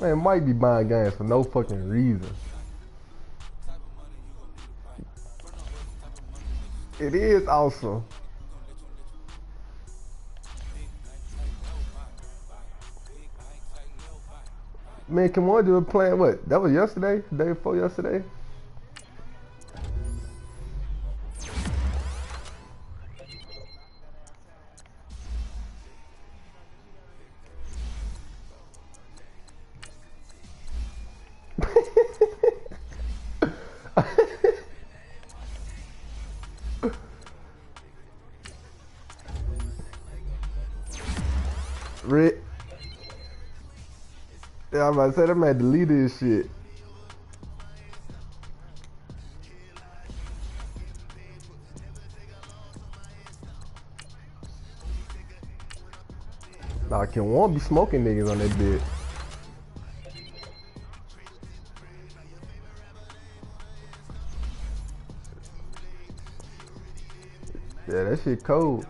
Man, might be buying games for no fucking reason. It is awesome. Man, Kimon was playing what? That was yesterday? The day before yesterday? Rick. Yeah, I'm about to say that man deleted his shit. Nah, Kimon be smoking niggas on that bit. Yeah, that shit cold.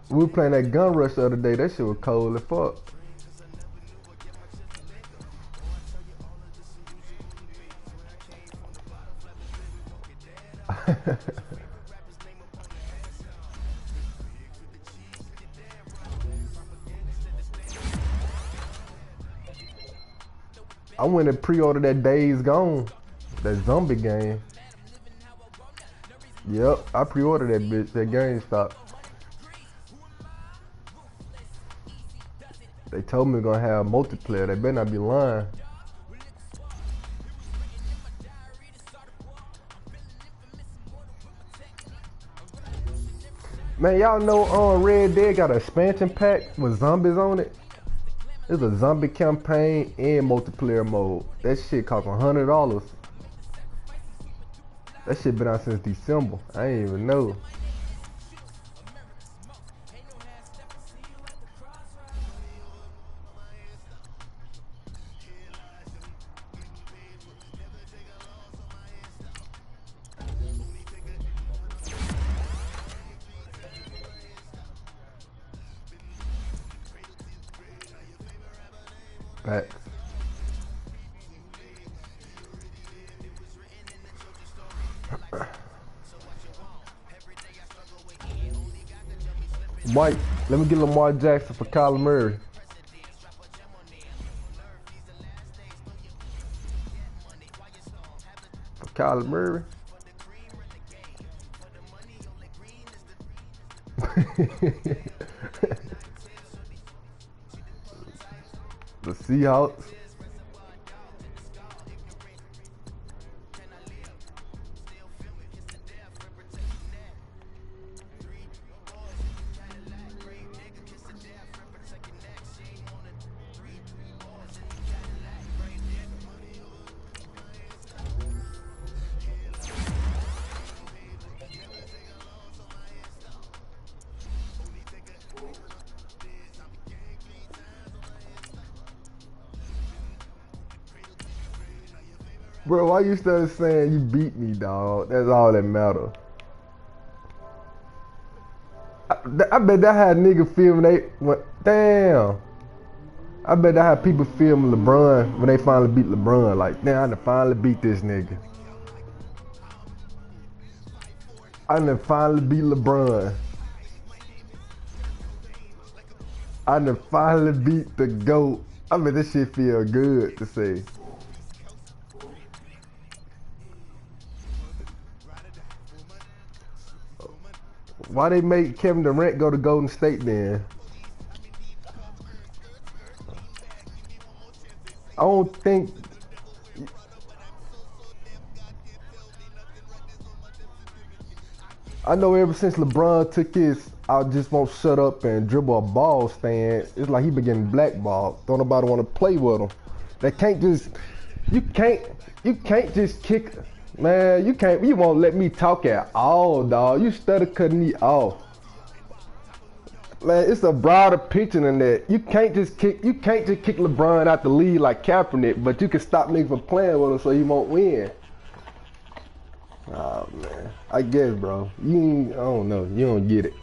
We were playing that gun rush the other day. That shit was cold as fuck. I went and pre-ordered that Days Gone, that zombie game. Yep, I pre-ordered that bitch, that GameStop. They told me we're gonna have multiplayer. They better not be lying. Man, y'all know Red Dead got an expansion pack with zombies on it. There's a zombie campaign and multiplayer mode. That shit cost $100. That shit been out since December. I ain't even know. Facts. Mike, let me get Lamar Jackson for Kyler Murray. For Kyler Murray. The Seahawks. Bro, why you started saying you beat me, dog? That's all that matter. I bet that had nigga filming they went, damn. I bet that had people filming LeBron when they finally beat LeBron. Like, damn, I done finally beat this nigga. I done finally beat LeBron. I done finally beat the GOAT. I bet this shit feel good to say. Why they make Kevin Durant go to Golden State then? I don't think. I know ever since LeBron took his I just won't shut up and dribble a ball stance, it's like he been getting blackballed. Don't nobody want to play with him. They can't just, you can't just kick. Man, you won't let me talk at all, dog. You stutter cutting me off. Man, it's a broader picture than that. You can't just kick LeBron out the league like Kaepernick, but you can stop niggas from playing with him so he won't win. Oh man, I guess, bro. I don't know. You don't get it.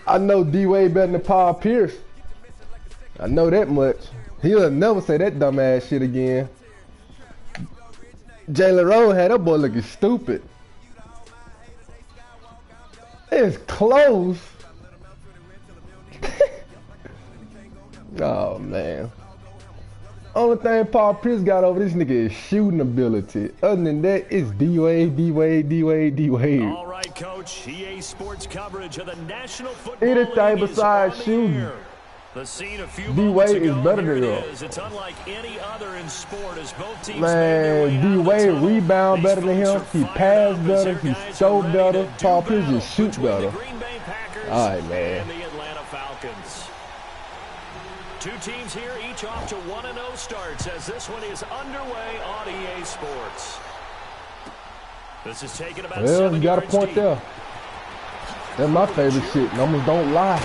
I know D-Wade better than Paul Pierce. I know that much. He'll never say that dumbass shit again. Jalen Rose had that boy looking stupid. It's close. Oh man. Only thing Paul Pierce got over this nigga is shooting ability. Other than that, it's D-Wade, D-Wade, D-Wade, D-Wade. All right, Coach. EA Sports coverage of the National Football League anything besides shooting. D-Wade is better than him. It's unlike any other in sport as both teams man, D-Wade rebound better than him. He pass better. He throw better. Paul Pierce just shoot better. All right, man. Two teams here, each off to 1-0 starts as this one is underway on EA Sports. This is taken about 7 you got a point deep. there. That's my favorite shit. Numbers don't lie. And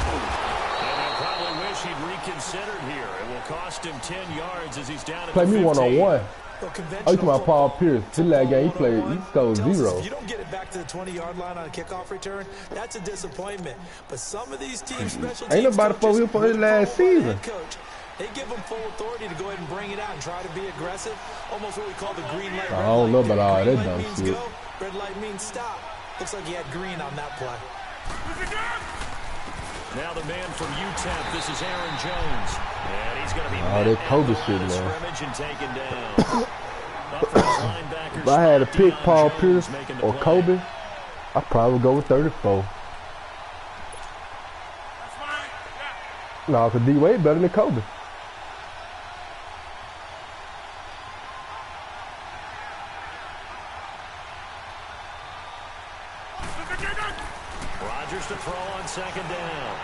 I probably wish he'd reconsidered here. It will cost him 10 yards as he's down at Play the 15. me one-on-one. Oh, you talking about Paul Pierce. His last game he played, he scored 0. If you don't get it back to the 20-yard line on a kickoff return, that's a disappointment. But some of these teams, special teams, ain't nobody for him for his last season. Coach. They give them full authority to go ahead and bring it out and try to be aggressive. Almost what we call the green light. I don't know about all that dumb shit. Go, red light means stop. Looks like he had green on that play. Now the man from UTEP, this is Aaron Jones. And he's going to be that Kobe shit, man. And taken down. If I had to pick Paul Pierce or Kobe, I'd probably go with 34. No, because D-Wade better than Kobe. Rodgers to throw on second down.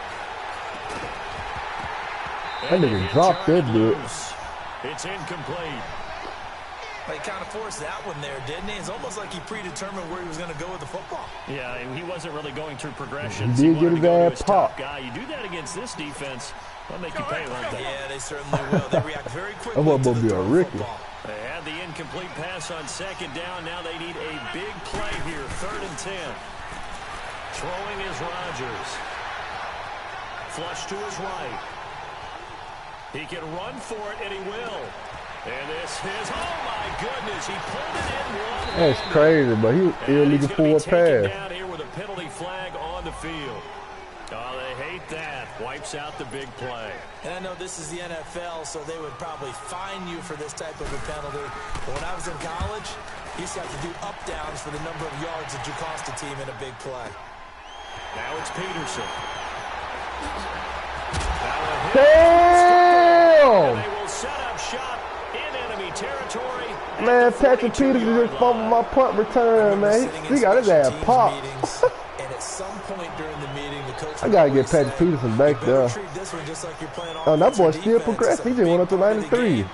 That nigga dropped that dude. It's incomplete. He kind of forced that one there, didn't he? It's almost like he predetermined where he was going to go with the football. Yeah, he wasn't really going through progressions. He did get his ass popped. You do that against this defense, they'll make you pay one day. Yeah, they certainly will. They react very quickly to the be a Ricky. Football. They had the incomplete pass on second down. Now they need a big play here, 3rd and 10. Throwing is Rodgers. Flush to his right. He can run for it, and he will. And this is, oh my goodness, he pulled it in one. That's crazy, but he illegal for a pass. Down here with a penalty flag on the field. Oh, they hate that. Wipes out the big play. And I know this is the NFL, so they would probably fine you for this type of a penalty. But when I was in college, you used to have to do up-downs for the number of yards that you cost a team in a big play. Now it's Peterson. Damn! They will set up shop in enemy territory. Man, Patrick Peterson just fumbled my punt return, man. He got his ass popped. And at some point during the meeting, the coach I gotta get Patrick Peterson back there. Oh, that boy still progressing. He just went up to 93.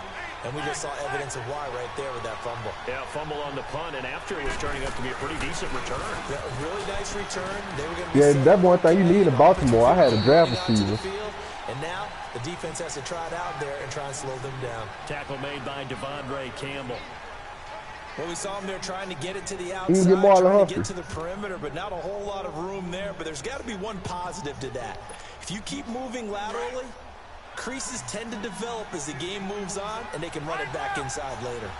And we just saw evidence of why right there with that fumble. Yeah, fumble on the punt, and after he was turning out to be a pretty decent return. Yeah, a really nice return. They were gonna be that's one thing you need in Baltimore. I had a draft receiver. And now the defense has to try it out there and try and slow them down. Tackle made by Devondre Campbell. Well, we saw him there trying to get it to the outside, trying to get to the perimeter, but not a whole lot of room there. But there's got to be one positive to that. If you keep moving laterally, creases tend to develop as the game moves on, and they can run it back inside later.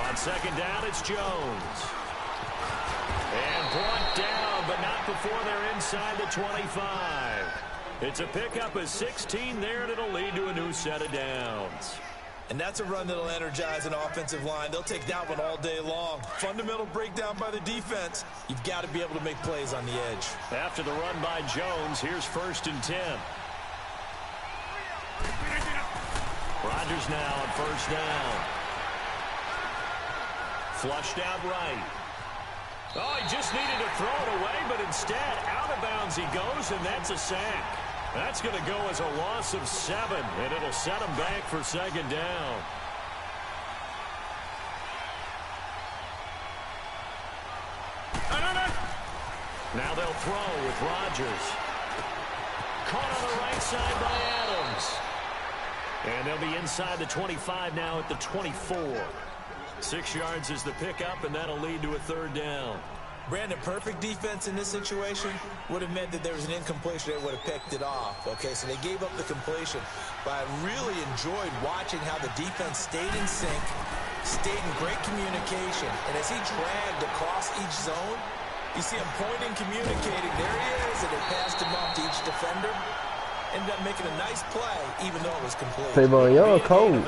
On second down, it's Jones. And brought down, but not before they're inside the 25. It's a pickup of 16 there, and it'll lead to a new set of downs. And that's a run that'll energize an offensive line. They'll take that one all day long. Fundamental breakdown by the defense. You've got to be able to make plays on the edge. After the run by Jones, here's 1st and 10. Rodgers now on 1st down. Flushed out right. Oh, he just needed to throw it away, but instead, out of bounds he goes, and that's a sack. That's going to go as a loss of 7, and it'll set him back for 2nd down. Now they'll throw with Rodgers. Caught on the right side by Adams. And they'll be inside the 25 now at the 24. 6 yards is the pickup, and that'll lead to a 3rd down. Brandon, perfect defense in this situation would have meant that there was an incompletion. They would have picked it off. Okay, so they gave up the completion. But I really enjoyed watching how the defense stayed in sync, stayed in great communication. And as he dragged across each zone, you see him pointing, communicating. There he is, and they passed him off to each defender. Ended up making a nice play, even though it was complete. Tavon Young cold.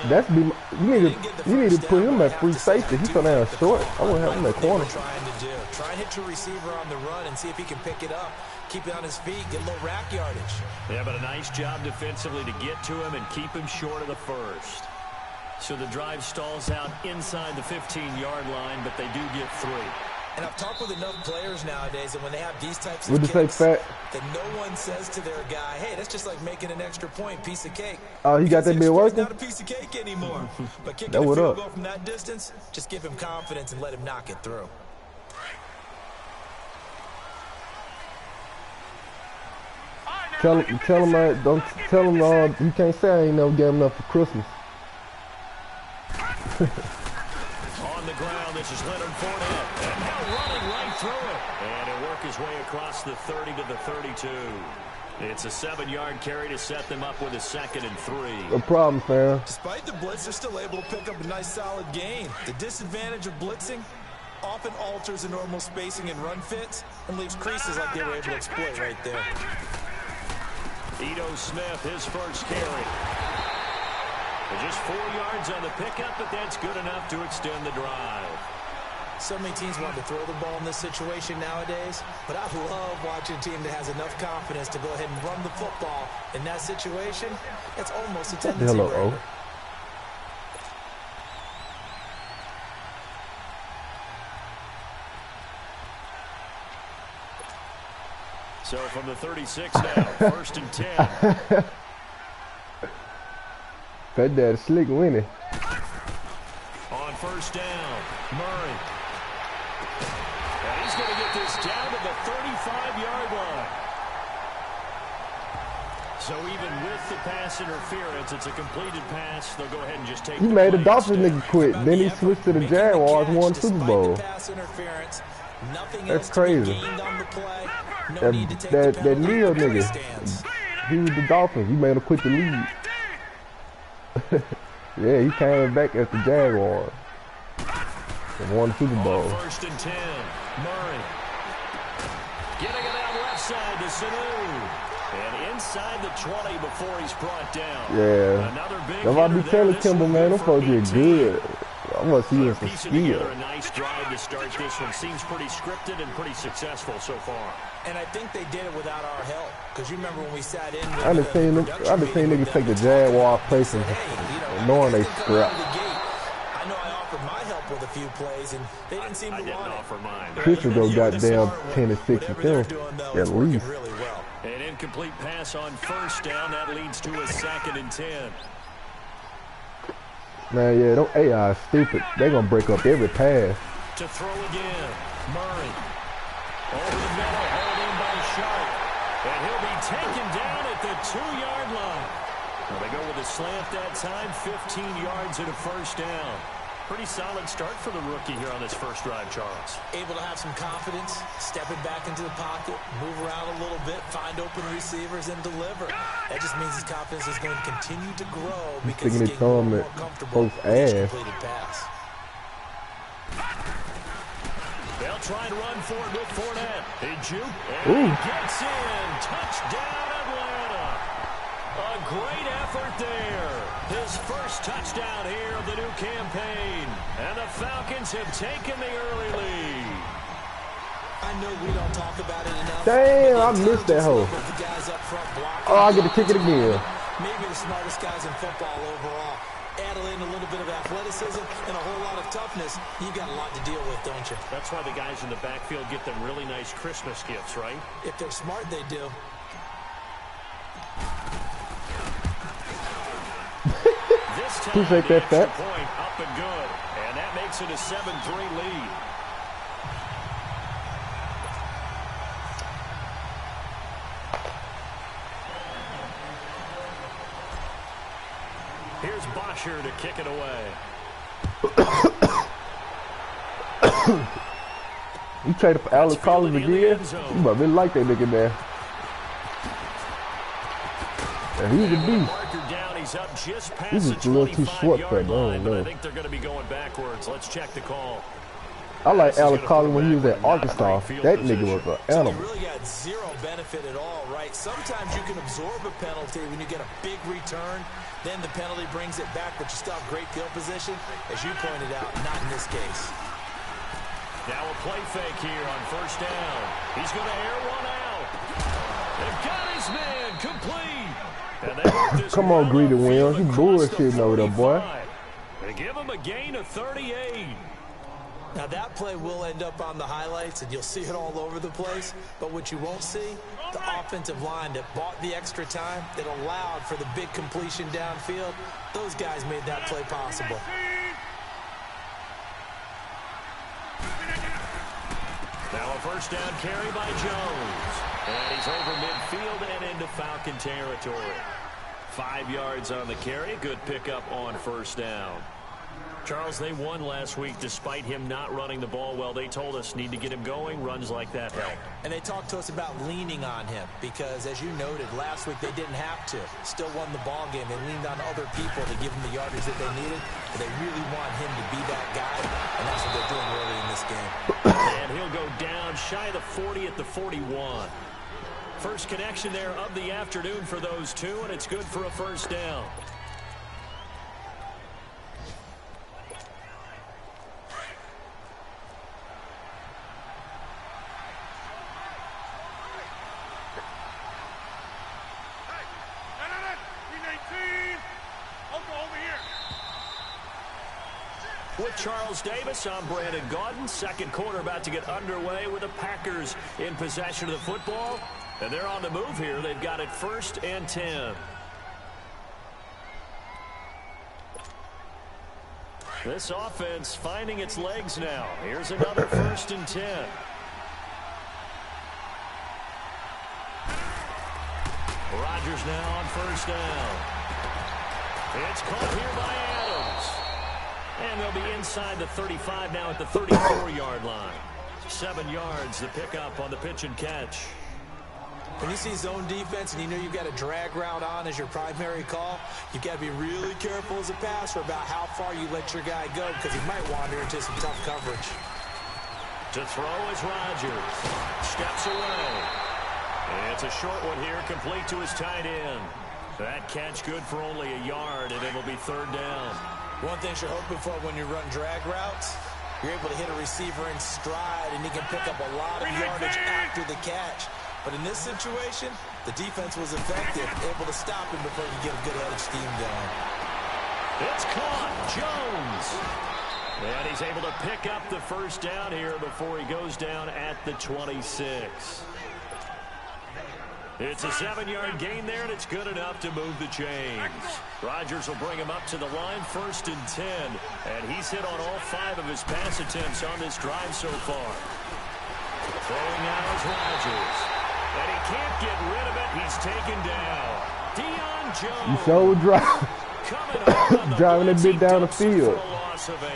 That's be. You need to put him at free safety. He's so damn short. I want to have him at corner. Trying to do. Try and hit your receiver on the run and see if he can pick it up. Keep it on his feet. Get a little rack yardage. Yeah, but a nice job defensively to get to him and keep him short of the first. So the drive stalls out inside the 15-yard line, but they do get 3. And I've talked with enough players nowadays that when they have these types of kicks, that no one says to their guy, hey, that's just like making an extra point, piece of cake. Oh, he got that bit working? Not a piece of cake anymore. But kicking a field goal from that distance, just give him confidence and let him knock it through. Tell him, don't tell him, you can't say I ain't never gave him enough for Christmas. On the ground, this is Leonard Fournette. And now running right through it. And he'll work his way across the 30 to the 32. It's a 7-yard carry to set them up with a 2nd and 3. No problem, fam. Despite the blitz, they're still able to pick up a nice solid gain. The disadvantage of blitzing often alters the normal spacing and run fits and leaves creases like they were able to exploit right there. Ito Smith, his first carry. Just 4 yards on the pickup, but that's good enough to extend the drive. So many teams want to throw the ball in this situation nowadays, but I love watching a team that has enough confidence to go ahead and run the football in that situation. It's almost a tendency. Hello. So from the 36 now, 1st and 10. That dad's slick winning. On 1st down, Murray. And he's going to get this down to the 35-yard line. So even with the pass interference, it's a completed pass. They'll go ahead and just take. He made the Dolphins nigga quit. Then he switched to the Jaguars, won Super Bowl. That's crazy. That Neil nigga, he was the Dolphins. He made him quit the league. Yeah, he came back as the Jaguars and won the Super Bowl. 1st and 10, Murray. Getting it out left side to Sanu. And inside the 20 before he's brought down. Yeah. Another big that's why I be telling Kimber, man, them folks get good. I want to see some skill. A nice drive to start this one. Seems pretty scripted and pretty successful so far. And I think they did it without our help. Because you remember when we sat in with I just seen niggas take the Jaguar place and knowing they scrap. I know I offered my help with a few plays, and they didn't seem to want it. Offer mine. Fisher go goddamn 10-6 with them, at least. Really well. An incomplete pass on 1st down. That leads to a 2nd and 10. Man, yeah, them AI is stupid. They gonna break up every pass. To throw again, Murray. Over the middle, held in by Sharp. And he'll be taken down at the 2-yard line. Well, they go with a slant that time, 15 yards and a 1st down. Pretty solid start for the rookie here on this first drive, Charles. Able to have some confidence, stepping back into the pocket, move around a little bit, find open receivers, and deliver. That just means his confidence is going to continue to grow because he's getting more comfortable with each completed pass. They'll try and run forward with Fournette. He juke and he gets in. Touchdown, Atlanta. A great effort there. His first touchdown here of the new campaign. And the Falcons have taken the early lead. I know we don't talk about it enough. Damn, I missed that hole. Oh, I get to kick it again. Maybe the smartest guys in football overall. Add in a little bit of athleticism and a whole lot of toughness. You've got a lot to deal with, don't you? That's why the guys in the backfield get them really nice Christmas gifts, right? If they're smart, they do. This time, appreciate that, Fat. Point up and good. And that makes it a 7-3 lead. Here's Bosher to kick it away. You traded for Alex Collins again? You must really like that nigga there. Yeah, he's a beast. He's just a little too short for it, I think they're going to be going backwards. Let's check the call. I like Alex Collins when he was at Arkansas. That nigga was an animal. You really got zero benefit at all, right? Sometimes you can absorb a penalty when you get a big return. Then the penalty brings it back, but you still have great field position. As you pointed out, not in this case. Now a play fake here on first down. He's going to air one out. They've got his man complete. Come on, Greedy Williams. You bullshitting over there, boy. They give him a gain of 38. Now that play will end up on the highlights, and you'll see it all over the place. But what you won't see, the offensive line that bought the extra time, that allowed for the big completion downfield, those guys made that play possible. Now a first down carry by Jones. And he's over midfield and into Falcon territory. 5 yards on the carry. Good pickup on first down. Charles, they won last week despite him not running the ball well. They told us need to get him going. Runs like that help. And they talked to us about leaning on him because, as you noted, last week they didn't have to. Still won the ball game. They leaned on other people to give him the yardage that they needed. But they really want him to be that guy, and that's what they're doing early in this game. And he'll go down shy of the 40 at the 41. First connection there of the afternoon for those two, and it's good for a first down. With Charles Davis, I'm Brandon Gaudin. Second quarter about to get underway with the Packers in possession of the football. And they're on the move here. They've got it 1st and 10. This offense finding its legs now. Here's another 1st and 10. Rodgers now on first down. It's caught here by Adams. And they'll be inside the 35 now at the 34-yard line. 7 yards, the pickup on the pitch and catch. When you see zone defense and you know you've got a drag route on as your primary call, you've got to be really careful as a passer about how far you let your guy go because he might wander into some tough coverage. To throw is Rodgers. Steps away. It's a short one here, complete to his tight end. That catch good for only a yard, and it'll be 3rd down. One thing you're hoping for when you run drag routes, you're able to hit a receiver in stride, and he can pick up a lot of yardage after the catch. But in this situation, the defense was effective, able to stop him before he could get a good head of steam going. It's caught. Jones. And he's able to pick up the first down here before he goes down at the 26. It's a 7-yard gain there, and it's good enough to move the chains. Rodgers will bring him up to the line, 1st and 10. And he's hit on all 5 of his pass attempts on this drive so far. Throwing now is Rodgers. And he can't get rid of it. He's taken down. Deion Jones. You so driving that bit down the field. Loss of 8.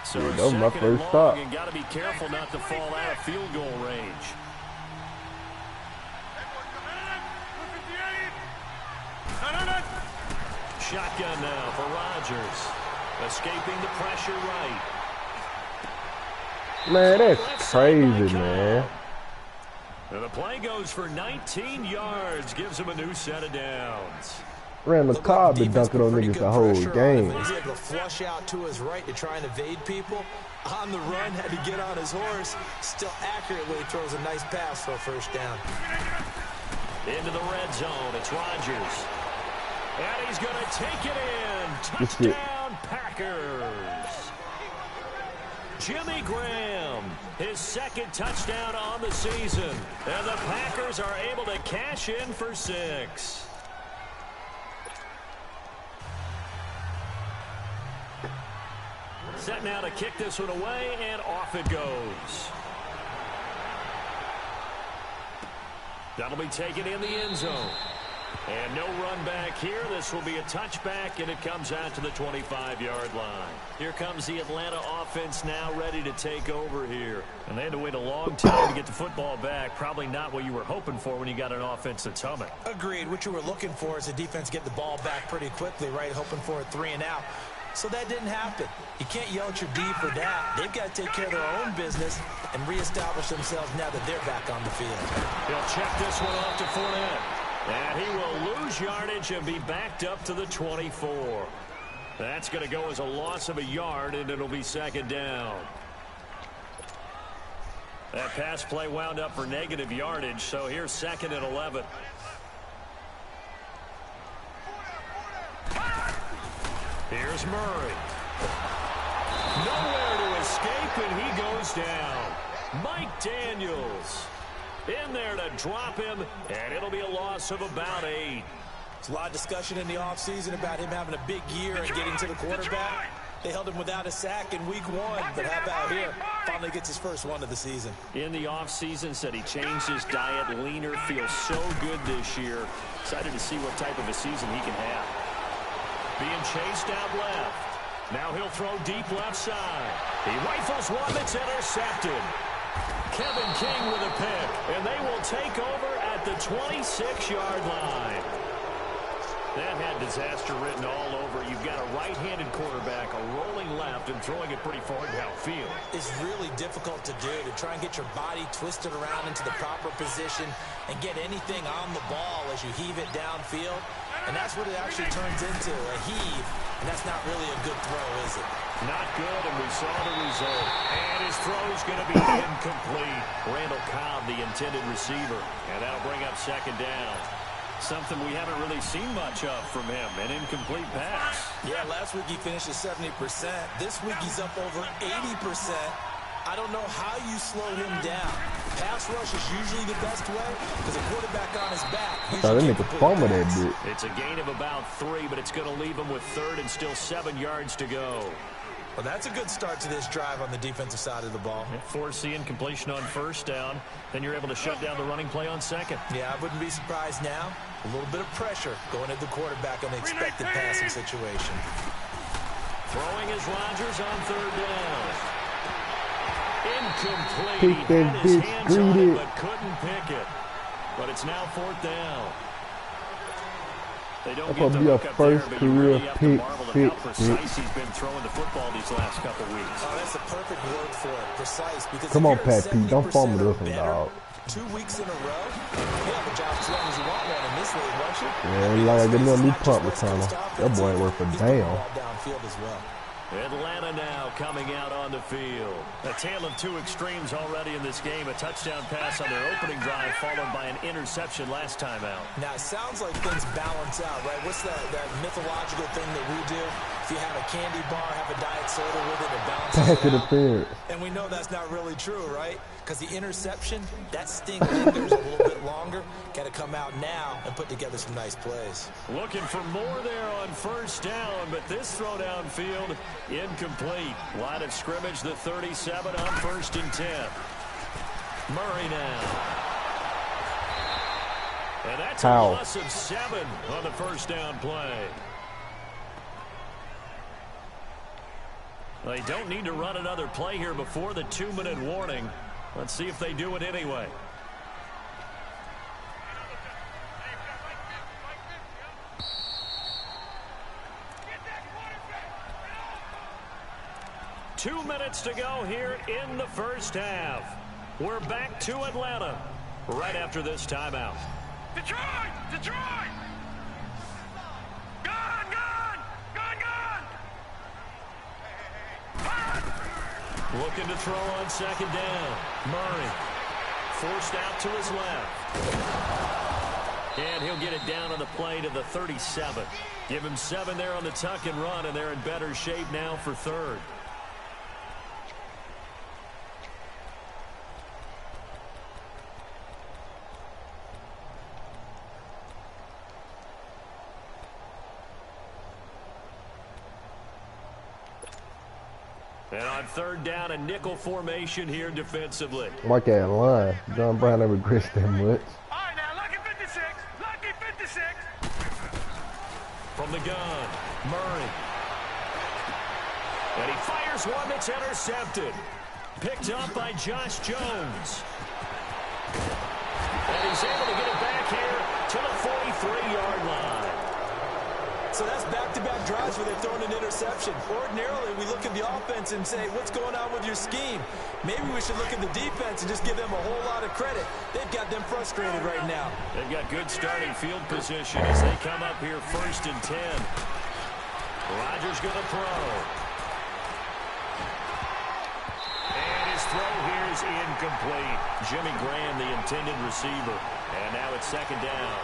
So that was my first stop. And got to be careful not to fall out of field goal range. Shotgun now for Rodgers. Escaping the pressure right. Man, that's crazy, man. And the play goes for 19 yards. Gives him a new set of downs. Randall Cobb been dunking on niggas the whole game. He's able to flush out to his right to try and evade people. On the run, had to get on his horse. Still accurately throws a nice pass for a first down. Into the red zone. It's Rodgers. And he's going to take it in. Touchdown, Packers. Jimmy Graham, his 2nd touchdown on the season. And the Packers are able to cash in for 6. Set now to kick this one away, and off it goes. That'll be taken in the end zone. And no run back here. This will be a touchback, and it comes out to the 25-yard line. Here comes the Atlanta offense now ready to take over here. And they had to wait a long time to get the football back. Probably not what you were hoping for when you got an offense that's humming. Agreed. What you were looking for is the defense get the ball back pretty quickly, right? Hoping for a 3-and-out. So that didn't happen. You can't yell at your D for that. They've got to take care of their own business and reestablish themselves now that they're back on the field. He'll check this one off to Fournette. And he will lose yardage and be backed up to the 24. That's going to go as a loss of a yard, and it'll be second down. That pass play wound up for negative yardage, so here's second and 11. Here's Murray. Nowhere to escape, and he goes down. Mike Daniels in there to drop him, and it'll be a loss of about 8. There's a lot of discussion in the offseason about him having a big year and getting to the quarterback. They held him without a sack in week 1, but how about here? Finally gets his first one of the season. In the offseason, said he changed his diet, leaner, feels so good this year. Excited to see what type of a season he can have. Being chased out left. Now he'll throw deep left side. He rifles one that's intercepted. Kevin King with a pick, and they will take over at the 26-yard line. That had disaster written all over. You've got a right-handed quarterback, a rolling left, and throwing it pretty far downfield. It's really difficult to do, to try and get your body twisted around into the proper position and get anything on the ball as you heave it downfield. And that's what it actually turns into, a heave. And that's not really a good throw, is it? Not good, and we saw the result. And his throw's going to be incomplete. Randall Cobb, the intended receiver. And that'll bring up second down. Something we haven't really seen much of from him, an incomplete pass. Yeah, last week he finished at 70%. This week he's up over 80%. I don't know how you slow him down. Pass rush is usually the best way because a quarterback on his back. It's a gain of about 3, but it's going to leave him with third and still 7 yards to go. Well, that's a good start to this drive on the defensive side of the ball. Force the incompletion on first down. Then you're able to shut down the running play on second. Yeah, I wouldn't be surprised now. A little bit of pressure going at the quarterback in the expected passing situation. Throwing is Rodgers on third down. Incomplete. He had his hands on it, but couldn't pick it. But it's now fourth down. They don't get the hook up there, but you really have to marvel at how precise he's been throwing the football these last couple weeks. Oh, that's the perfect word for it, precise. Because come on, Pat P, don't fumble this one, dog. 2 weeks in a row, you have a job as long as you want one in this league, won't you? Yeah, you like a little new punt returner. That boy ain't worth a damn. Downfield as well. Atlanta now coming out on the field. A tale of two extremes already in this game. A touchdown pass on their opening drive followed by an interception last time out. Now, it sounds like things balance out, right? What's that mythological thing that we do? If you have a candy bar, have a diet soda with it, it balances out. And we know that's not really true, right? Because the interception, that sting lingers a little bit longer. Got to come out now and put together some nice plays. Looking for more there on first down, but this throw downfield incomplete. Line of scrimmage, the 37 on 1st and 10. Murray now. And that's a loss of 7 on the first down play. They don't need to run another play here before the 2-minute warning. Let's see if they do it anyway. Two minutes to go here in the first half. We're back to Atlanta right after this timeout. Detroit! Detroit! Gone! Gone! Gone! Gone! Looking to throw on second down. Murray forced out to his left. And he'll get it down on the play to the 37. Give him 7 there on the tuck and run, and they're in better shape now for third. And on third down, a nickel formation here defensively. Like that line. John Brown never grits that much. All right, now, lucky 56. Lucky 56. From the gun, Murray. And he fires one that's intercepted. Picked up by Josh Jones. And he's able to get it back here to the 43-yard line. So that's back-to-back drives where they've thrown an interception. Ordinarily, we look at the offense and say, what's going on with your scheme? Maybe we should look at the defense and just give them a whole lot of credit. They've got them frustrated right now. They've got good starting field position as they come up here 1st and 10. Rodgers going to throw. And his throw here is incomplete. Jimmy Graham, the intended receiver. And now it's 2nd down.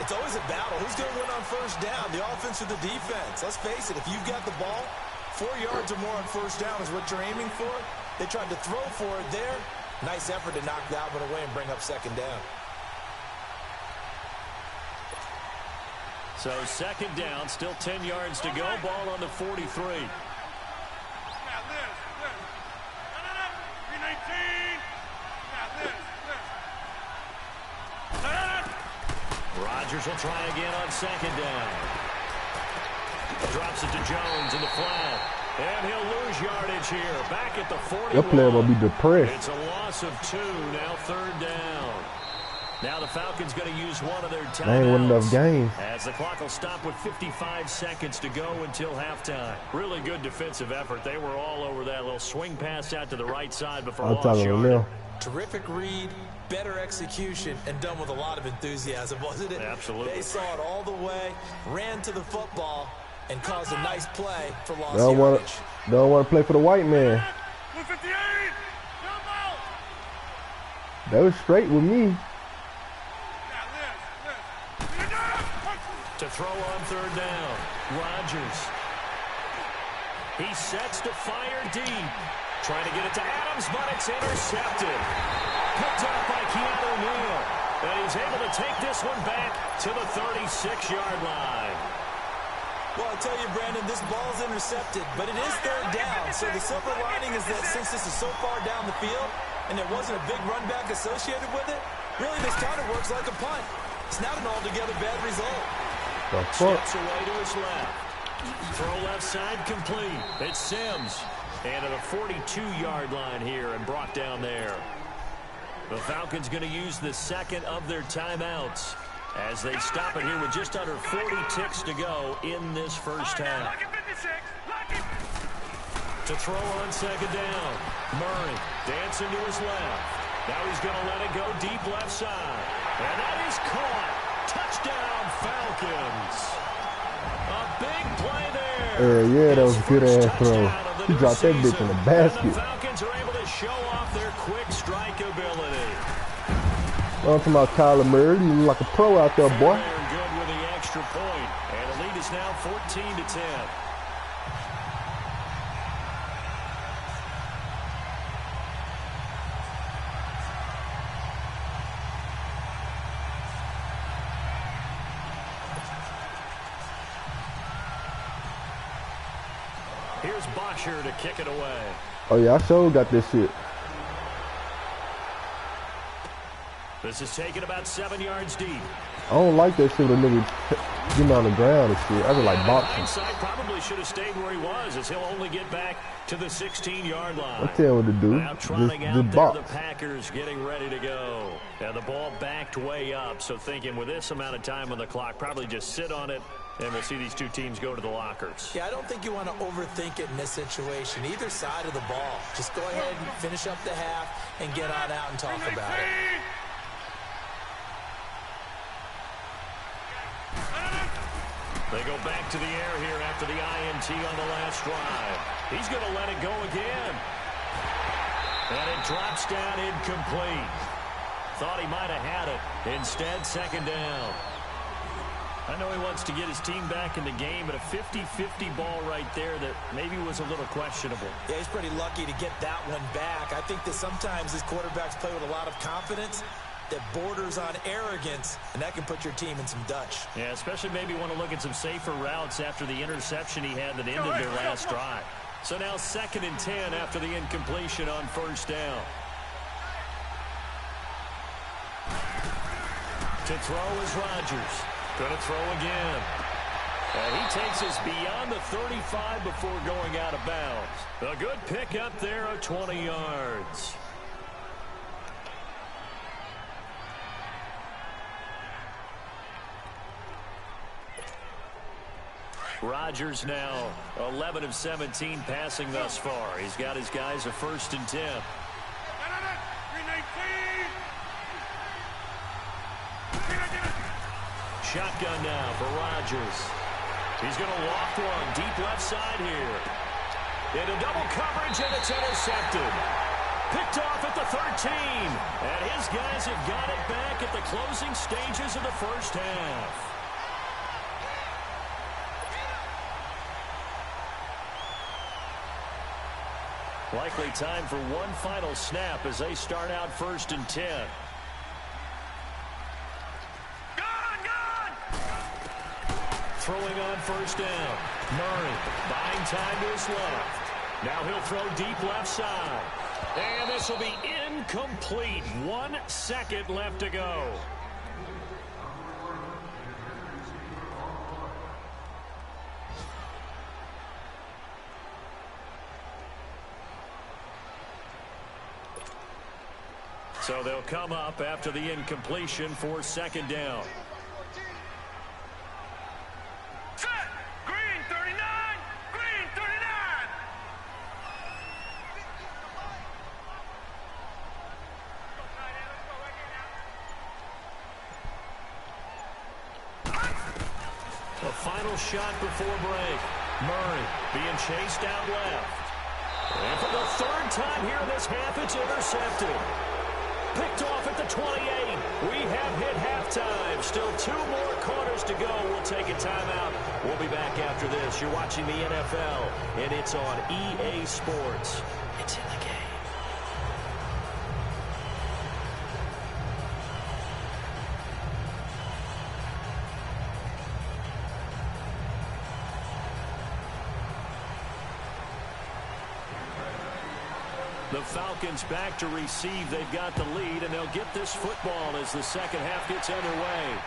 It's always a battle. Who's going to win on 1st down, the offense or the defense? Let's face it, if you've got the ball, 4 yards or more on 1st down is what you're aiming for. They tried to throw for it there. Nice effort to knock that one away and bring up 2nd down. So 2nd down, still 10 yards to go. Ball on the 43. Rodgers will try again on 2nd down. Drops it to Jones in the flat. And he'll lose yardage here. Back at the 41. Your player will be depressed. It's a loss of 2. Now 3rd down. Now the Falcons going to use one of their timeouts. They ain't win enough games. As the clock will stop with 55 seconds to go until halftime. Really good defensive effort. They were all over that little swing pass out to the right side before lost yardage. Terrific read, better execution, and done with a lot of enthusiasm, wasn't it? Absolutely. They saw it all the way, ran to the football, and caused a nice play for lost yardage. Don't want to play for the white man. 158. That was straight with me. To throw on 3rd down, Rodgers. He sets to fire deep. Trying to get it to Adams, but it's intercepted. Picked up by Keanu Neal. And he's able to take this one back to the 36-yard line. Well, I tell you, Brandon, this ball's intercepted, but it is 3rd down. So the silver lining is that since this is so far down the field and there wasn't a big run back associated with it, really this kind of works like a punt. It's not an altogether bad result. Steps away to his left. Throw left side complete. It's Sims. And at a 42-yard line here and brought down there. The Falcons going to use the 2nd of their timeouts as they stop it here with just under 40 ticks to go in this 1st half. To throw on 2nd down. Murray dancing to his left. Now he's going to let it go deep left side. And that is caught. Touchdown, Falcons. A big play there. Yeah, that was a good-ass throw. He dropped that bitch in the basket. And the Falcons are able to show off their quick strike ability. I'm talking about Kyler Murray. You look like a pro out there, boy. They're good with the extra point. And the lead is now 14-10. Here's Boxer to kick it away. Oh, yeah, I sure got this shit. This is taken about 7 yards deep. I don't like that shit when niggas getting on the ground and shit. I just like boxing. Inside probably should have stayed where he was, as he'll only get back to the 16-yard line. I tell you what to do. Now trotting out just there, box. the Packers getting ready to go. Now the ball backed way up, so thinking with this amount of time on the clock, probably just sit on it, and we'll see these two teams go to the lockers. Yeah, I don't think you want to overthink it in this situation. Either side of the ball. Just go ahead and finish up the half and get on out and talk about it. They go back to the air here after the INT on the last drive. He's going to let it go again. And it drops down incomplete. Thought he might have had it. Instead, 2nd down. I know he wants to get his team back in the game, but a 50-50 ball right there that maybe was a little questionable. Yeah, he's pretty lucky to get that one back. I think that sometimes these quarterbacks play with a lot of confidence that borders on arrogance, and that can put your team in some Dutch. Yeah, especially maybe want to look at some safer routes after the interception he had that ended their last drive. So now 2nd and 10 after the incompletion on 1st down. To throw is Rodgers. Going to throw again. And he takes us beyond the 35 before going out of bounds. A good pickup there of 20 yards. Rodgers now 11 of 17 passing thus far. He's got his guys a 1st and 10. Shotgun now for Rodgers. He's going to loft one deep left side here. Into double coverage, and it's intercepted. Picked off at the 13. And his guys have got it back at the closing stages of the first half. Likely time for one final snap as they start out 1st and 10. Throwing on 1st down. Murray buying time to his left. Now he'll throw deep left side. And this will be incomplete. 1 second left to go. So they'll come up after the incompletion for 2nd down. Green 39! Green 39! A final shot before break. Murray being chased out left. And for the 3rd time here in this half, it's intercepted. Picked off at the 28. We have hit halftime. Still 2 more quarters to go. We'll take a timeout. We'll be back after this. You're watching the NFL, and it's on EA Sports. It's in the game. The Falcons back to receive. They've got the lead, and they'll get this football as the second half gets underway.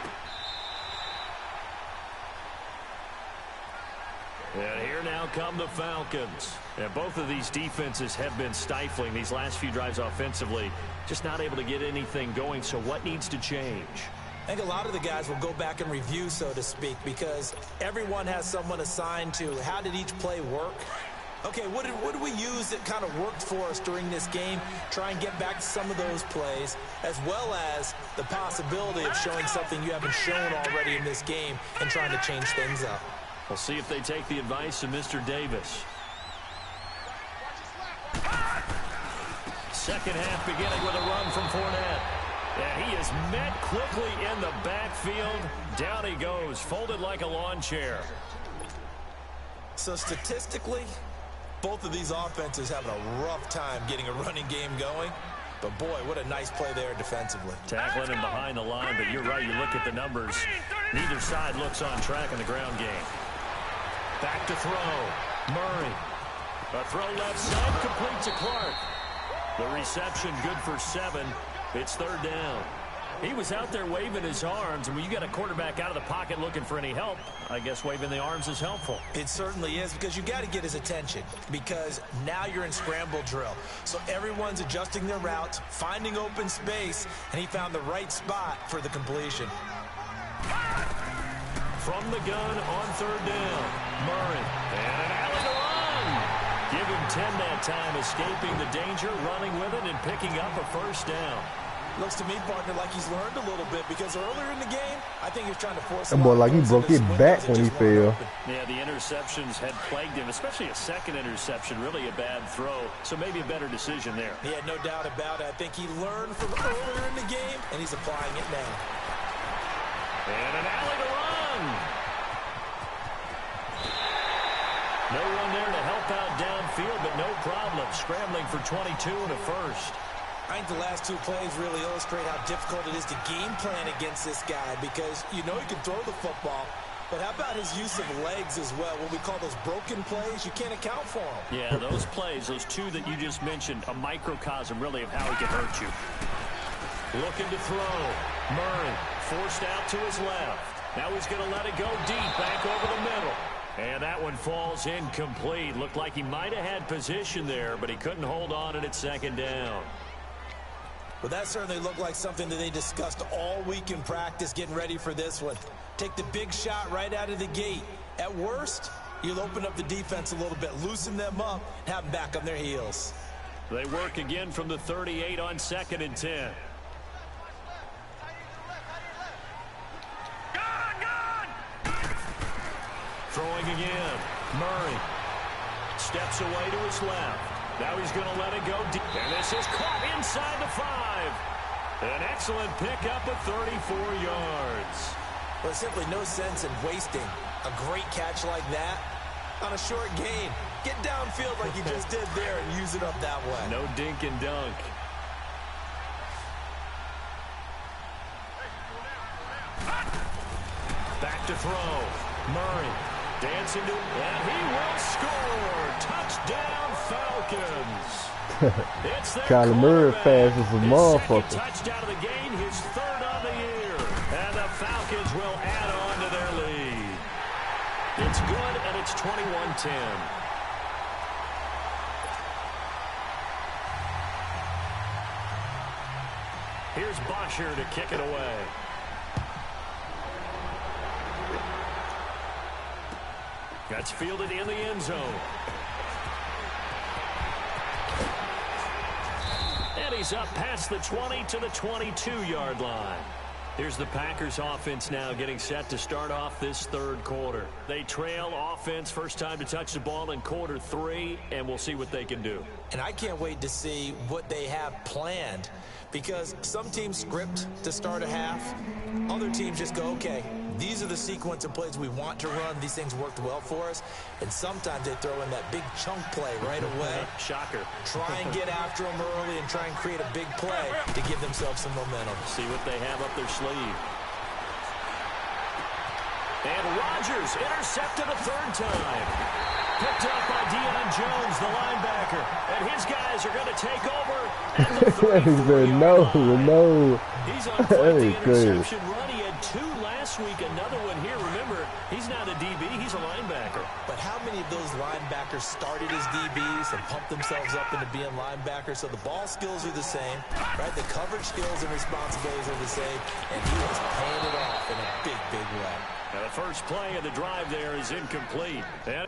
And here now come the Falcons. And both of these defenses have been stifling these last few drives offensively. Just not able to get anything going, so what needs to change? I think a lot of the guys will go back and review, so to speak, because everyone has someone assigned to how did each play work. Okay, what did we use that kind of worked for us during this game? Try and get back to some of those plays, as well as the possibility of showing something you haven't shown already in this game and trying to change things up. We'll see if they take the advice of Mr. Davis. Second half beginning with a run from Fournette. And he is met quickly in the backfield. Down he goes, folded like a lawn chair. So statistically, both of these offenses having a rough time getting a running game going. But, boy, what a nice play there defensively. Tackling him behind the line, but you're right. You look at the numbers. Neither side looks on track in the ground game. Back to throw. Murray. A throw left side, complete to Clark. The reception good for 7. It's 3rd down. He was out there waving his arms, and when you got a quarterback out of the pocket looking for any help, I guess waving the arms is helpful. It certainly is, because you got to get his attention, because now you're in scramble drill. So everyone's adjusting their routes, finding open space, and he found the right spot for the completion. From the gun on 3rd down, Murray, and an alley to run. Give him 10 that time, escaping the danger, running with it, and picking up a 1st down. Looks to me, partner, like he's learned a little bit, because earlier in the game, I think he was trying to force that boy like he broke his back when he fell. Yeah, the interceptions had plagued him, especially a second interception, really a bad throw. So maybe a better decision there. Yeah, no doubt about it. I think he learned from earlier in the game, and he's applying it now. And an alley to run. No one there to help out downfield, but no problem. Scrambling for 22 and a 1st. I think the last 2 plays really illustrate how difficult it is to game plan against this guy, because you know he can throw the football, but how about his use of legs as well? What we call those broken plays, you can't account for them. Yeah, those plays, those 2 that you just mentioned, a microcosm really of how he can hurt you. Looking to throw. Murray forced out to his left. Now he's going to let it go deep back over the middle. And that one falls incomplete. Looked like he might have had position there, but he couldn't hold on at second down. Well, that certainly looked like something that they discussed all week in practice getting ready for this one. Take the big shot right out of the gate. At worst, you'll open up the defense a little bit, loosen them up, and have them back on their heels. They work again from the 38 on 2nd and 10. Throwing again. Murray steps away to his left. Now he's going to let it go deep. And this is caught inside the 5. An excellent pickup of 34 yards. Well, simply no sense in wasting a great catch like that on a short gain. Get downfield like you just did there and use it up that way. No dink and dunk. Back to throw. Murray. Dancing to, and he will score. Touchdown, Falcons. It's Kyler Murray fast as a motherfucker. Touchdown of the game, his 3rd on the year. And the Falcons will add on to their lead. It's good, and it's 21-10. Here's Bosher to kick it away. That's fielded in the end zone. And he's up past the 20 to the 22-yard line. Here's the Packers offense now getting set to start off this 3rd quarter. They trail offense, first time to touch the ball in quarter 3, and we'll see what they can do. And I can't wait to see what they have planned, because some teams script to start a half. Other teams just go, okay, these are the sequence of plays we want to run. These things worked well for us. And sometimes they throw in that big chunk play right away. Shocker. Try and get after them early and try and create a big play to give themselves some momentum. See what they have up their sleeve. And Rodgers intercepted a 3rd time. Picked up by Deion Jones, the linebacker. And his guys are going to take over at the 34-yard line. No. He's on the interception run. He had 2 last week, another one here. Remember, he's not a DB, he's a linebacker. But how many of those linebackers started as DBs and pumped themselves up into being linebackers? So the ball skills are the same, right? The coverage skills and responsibilities are the same, and he was paying it off in a big, big way. Now the first play of the drive there is incomplete. And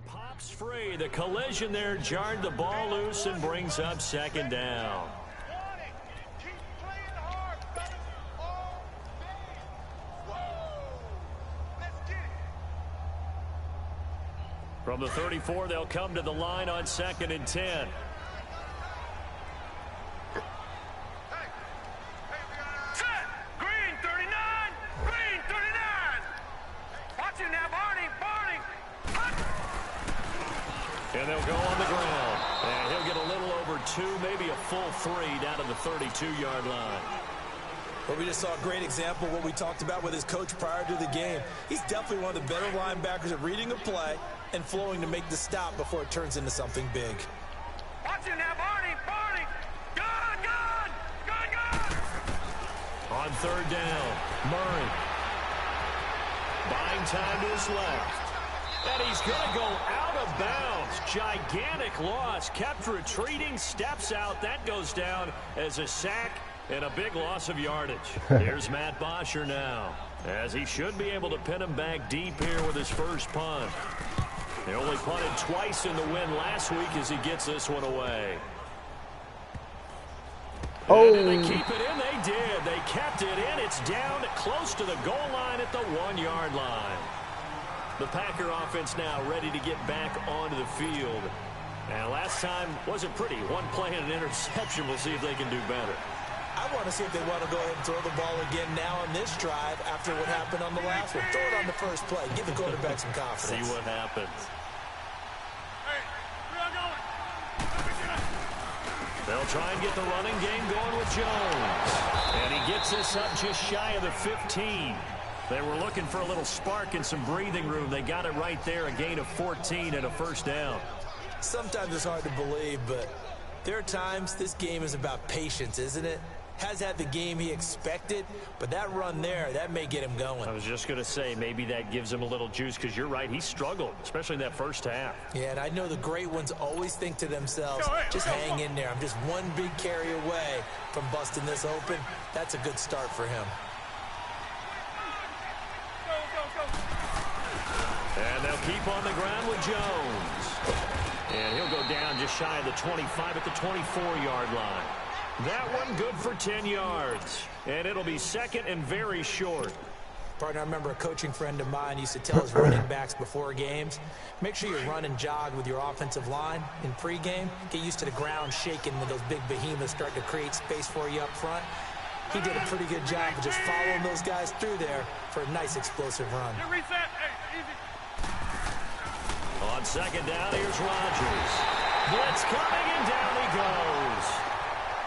pops free. The collision there jarred the ball loose and brings up 2nd down. From the 34, they'll come to the line on 2nd and 10. And they'll go on the ground. And he'll get a little over 2, maybe a full 3 down to the 32-yard line. Well, we just saw a great example of what we talked about with his coach prior to the game. He's definitely one of the better linebackers at reading a play and flowing to make the stop before it turns into something big. Watch him now, Barney! Gun! On 3rd down, Murray. Buying time to his left. And he's going to go out of bounds. Gigantic loss. Kept retreating. Steps out. That goes down as a sack and a big loss of yardage. Here's Matt Bosher now, as he should be able to pin him back deep here with his first punt. He only punted twice in the win last week as he gets this one away. Oh. Did they keep it in? They did. They kept it in. It's down close to the goal line at the 1-yard line. The Packer offense now ready to get back onto the field. And last time wasn't pretty. One play and an interception. We'll see if they can do better. I want to see if they want to go ahead and throw the ball again now on this drive after what happened on the last one. Throw it on the first play. Give the quarterback some confidence. See what happens. They'll try and get the running game going with Jones. And he gets this up just shy of the 15. They were looking for a little spark and some breathing room. They got it right there, a gain of 14 and a first down. Sometimes it's hard to believe, but there are times this game is about patience, isn't it? Has had the game he expected, but that run there, that may get him going. I was just going to say, maybe that gives him a little juice, because you're right, he struggled, especially in that first half. Yeah, and I know the great ones always think to themselves, just hang in there. I'm just one big carry away from busting this open. That's a good start for him. And they'll keep on the ground with Jones. And he'll go down just shy of the 25 at the 24-yard line. That one good for 10 yards. And it'll be second and very short. Partner, I remember a coaching friend of mine used to tell his running backs before games, make sure you run and jog with your offensive line in pregame. Get used to the ground shaking when those big behemoths start to create space for you up front. He did a pretty good job of just following those guys through there for a nice explosive run. On second down, here's Rodgers. Blitz coming, and down he goes.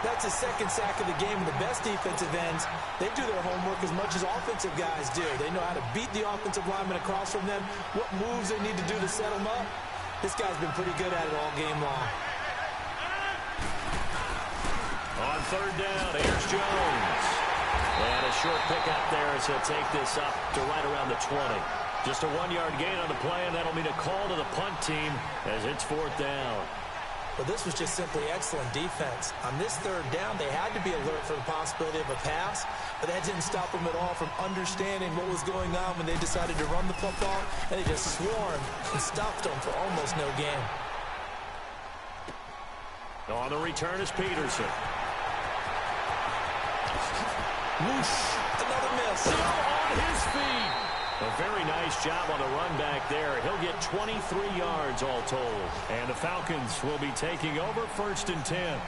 That's his second sack of the game, and the best defensive ends, they do their homework as much as offensive guys do. They know how to beat the offensive lineman across from them, what moves they need to do to set them up. This guy's been pretty good at it all game long. On third down, here's Jones. And a short pickup there as he'll take this up to right around the 20. Just a 1-yard gain on the play, and that'll mean a call to the punt team as it's fourth down. Well, this was just simply excellent defense. On this third down, they had to be alert for the possibility of a pass, but that didn't stop them at all from understanding what was going on when they decided to run the football, and they just swarmed and stopped them for almost no gain. On the return is Peterson. Whoosh! Another miss. Still on his feet. A very nice job on the run back there. He'll get 23 yards all told. And the Falcons will be taking over first and 10.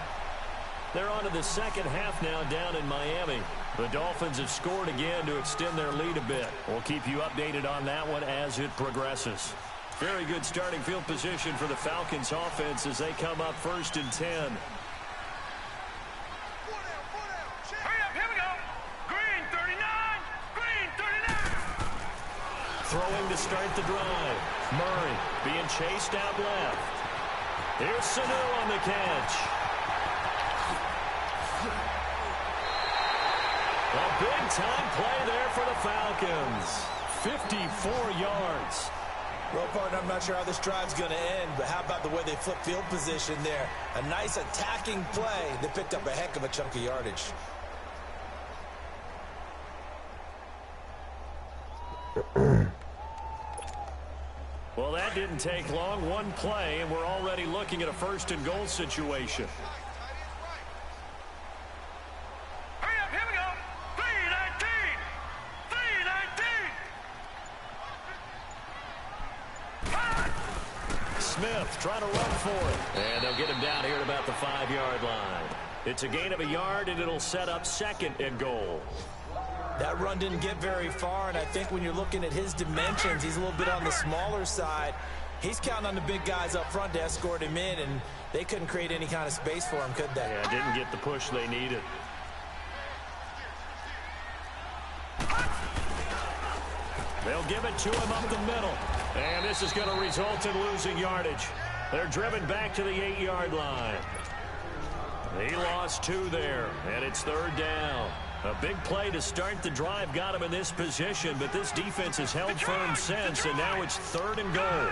They're on to the second half now down in Miami. The Dolphins have scored again to extend their lead a bit. We'll keep you updated on that one as it progresses. Very good starting field position for the Falcons offense as they come up first and 10. Throwing to start the drive. Murray being chased out left. Here's Sanu on the catch. A big-time play there for the Falcons. 54 yards. Well, partner, I'm not sure how this drive's going to end, but how about the way they flip field position there? A nice attacking play that picked up a heck of a chunk of yardage. Well, that didn't take long. One play, and we're already looking at a first and goal situation. Hurry up, here we go. 3-19. Smith trying to run for it. And they'll get him down here at about the 5-yard line. It's a gain of a yard, and it'll set up second and goal. That run didn't get very far, and I think when you're looking at his dimensions, he's a little bit on the smaller side. He's counting on the big guys up front to escort him in, and they couldn't create any kind of space for him, could they? Yeah, didn't get the push they needed. They'll give it to him up the middle. And this is going to result in losing yardage. They're driven back to the 8-yard line. He lost 2 there, and it's third down. A big play to start the drive got him in this position, but this defense has held firm since, and now it's third and goal.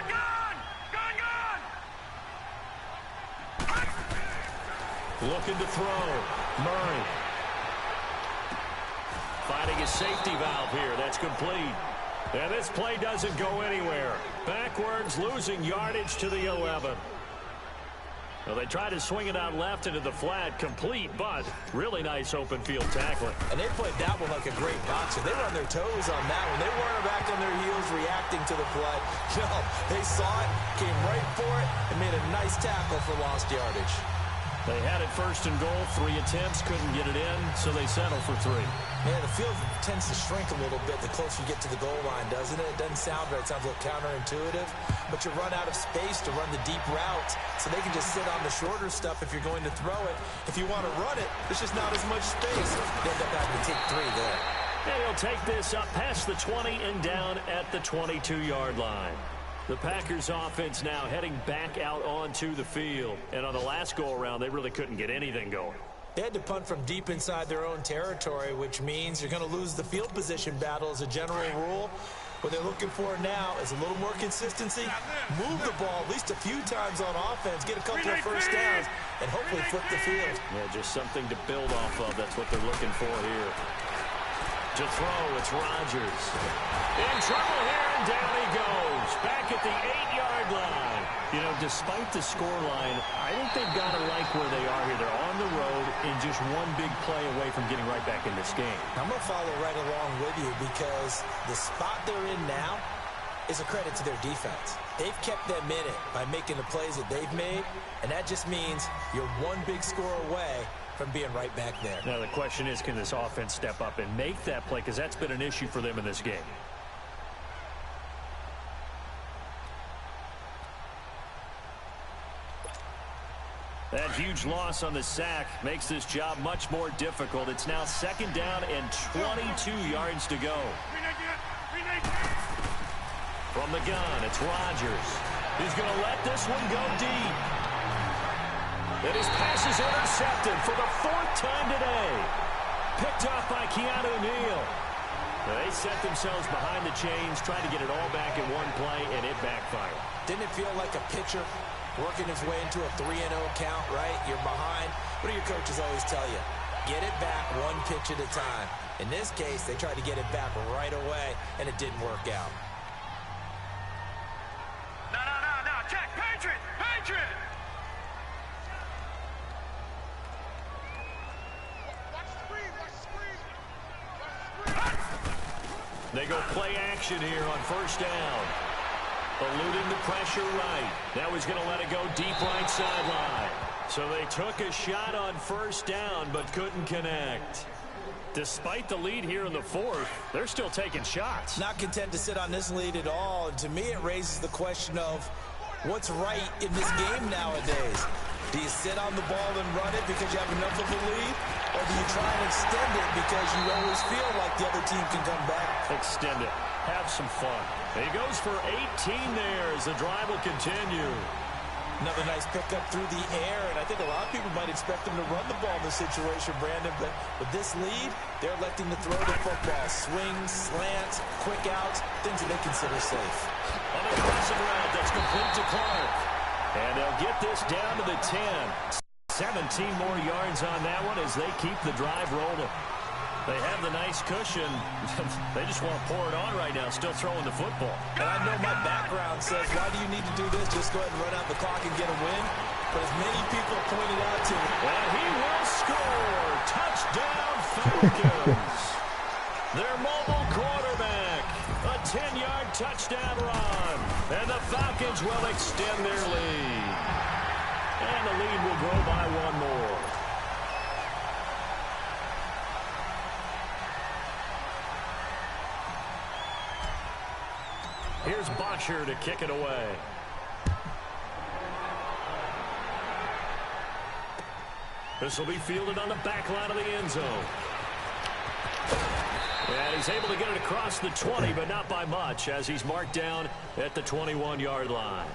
Looking to throw. Murray. Finding his safety valve here. That's complete. And this play doesn't go anywhere. Backwards, losing yardage to the 11. Well, they try to swing it out left into the flat, complete, but really nice open field tackling. And they played that one like a great boxer. They were on their toes on that one. They weren't back on their heels reacting to the play. No, they saw it, came right for it, and made a nice tackle for lost yardage. They had it first and goal, 3 attempts, couldn't get it in, so they settle for 3. Yeah, the field tends to shrink a little bit the closer you get to the goal line, doesn't it? It doesn't sound right. It sounds a little counterintuitive. But you run out of space to run the deep routes, so they can just sit on the shorter stuff if you're going to throw it. If you want to run it, there's just not as much space. They end up having to take 3 there. And he'll take this up past the 20 and down at the 22-yard line. The Packers offense now heading back out onto the field. And on the last go-around, they really couldn't get anything going. They had to punt from deep inside their own territory, which means you're going to lose the field position battle as a general rule. What they're looking for now is a little more consistency, move the ball at least a few times on offense, get a couple of first downs, and hopefully flip the field. Yeah, just something to build off of. That's what they're looking for here. To throw, it's Rodgers. In trouble here, and down he goes. Back at the 8-yard line. You know, despite the scoreline, I think they've got to like where they are here. They're on the road and just one big play away from getting right back in this game. I'm going to follow right along with you because the spot they're in now is a credit to their defense. They've kept them in it by making the plays that they've made, and that just means you're one big score away from being right back there. Now the question is, can this offense step up and make that play? Because that's been an issue for them in this game. That huge loss on the sack makes this job much more difficult. It's now 2nd down and 22 yards to go. From the gun, it's Rodgers. He's going to let this one go deep. And his pass is intercepted for the 4th time today. Picked off by Keanu Neal. They set themselves behind the chains, trying to get it all back in one play, and it backfired. Didn't it feel like a pitcher working his way into a 3-0 count, right? You're behind. What do your coaches always tell you? Get it back one pitch at a time. In this case, they tried to get it back right away, and it didn't work out. No. Check. Patriot. They go play action here on 1st down. Eluding the pressure right. Now he's going to let it go deep right sideline. So they took a shot on 1st down but couldn't connect. Despite the lead here in the 4th, they're still taking shots. Not content to sit on this lead at all. And to me, it raises the question of what's right in this game nowadays. Do you sit on the ball and run it because you have enough of a lead? Or do you try and extend it because you always feel like the other team can come back? Extend it. Have some fun. He goes for 18 there as the drive will continue. Another nice pickup through the air, and I think a lot of people might expect them to run the ball in this situation, Brandon, but with this lead, they're electing to throw the football. Swings, slants, quick outs, things that they consider safe. On a crossing route that's complete to Clark. And they'll get this down to the 10. 17 more yards on that one as they keep the drive rolling. They have the nice cushion. They just want to pour it on right now, still throwing the football. And I know my background says, why do you need to do this? Just go ahead and run out the clock and get a win. But as many people pointed out to me. And he will score. Touchdown, Falcons. Their mobile quarterback. A 10-yard touchdown run. And the Falcons will extend their lead. And the lead will grow by 1 more. Here's Bottcher to kick it away. This will be fielded on the back line of the end zone. And he's able to get it across the 20, but not by much, as he's marked down at the 21-yard line.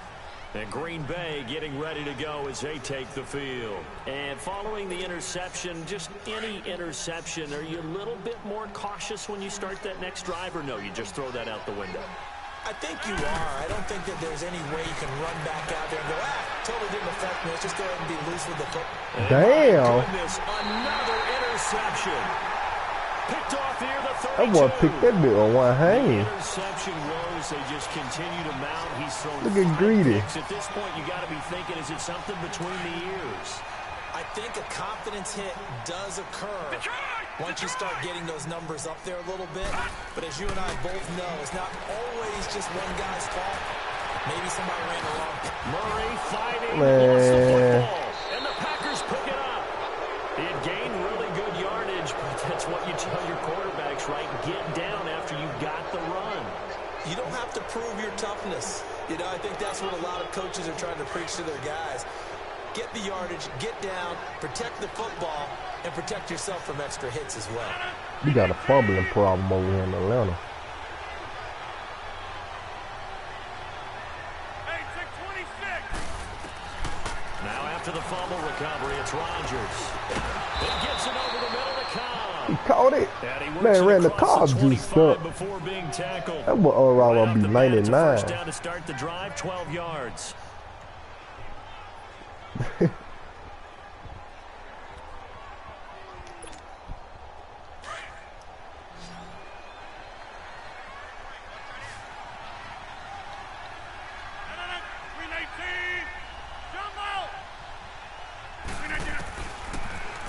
And Green Bay getting ready to go as they take the field. And following the interception, just any interception, are you a little bit more cautious when you start that next drive, or no, you just throw that out the window? I think you are. I don't think that there's any way you can run back out there and go, totally didn't affect me. Let's just go ahead and be loose with the foot. Damn. Goodness, another interception. Picked off here, the 32. That boy picked that bit on one hand. Interception woes, they just continue to mount. He's thrown Look at Greedy. At this point, you got to be thinking, is it something between the ears? I think a confidence hit does occur once you start getting those numbers up there a little bit. But as you and I both know, it's not always just one guy's fault. Maybe somebody ran the wrong. Murray fighting, lost the football, and the Packers pick it up. He had gained really good yardage, but that's what you tell your quarterbacks, right? Get down after you got the run. You don't have to prove your toughness. You know, I think that's what a lot of coaches are trying to preach to their guys. Get the yardage, get down, protect the football, and protect yourself from extra hits as well. We got a fumbling problem over here in Atlanta. Hey, 626. Now after the fumble recovery, it's Rodgers. He gets it over the middle to Cobb. He caught it. Man, ran the car juiced up. Before being tackled. That boy around Right will be off the bat, it's a 99. first down to start the drive, 12 yards.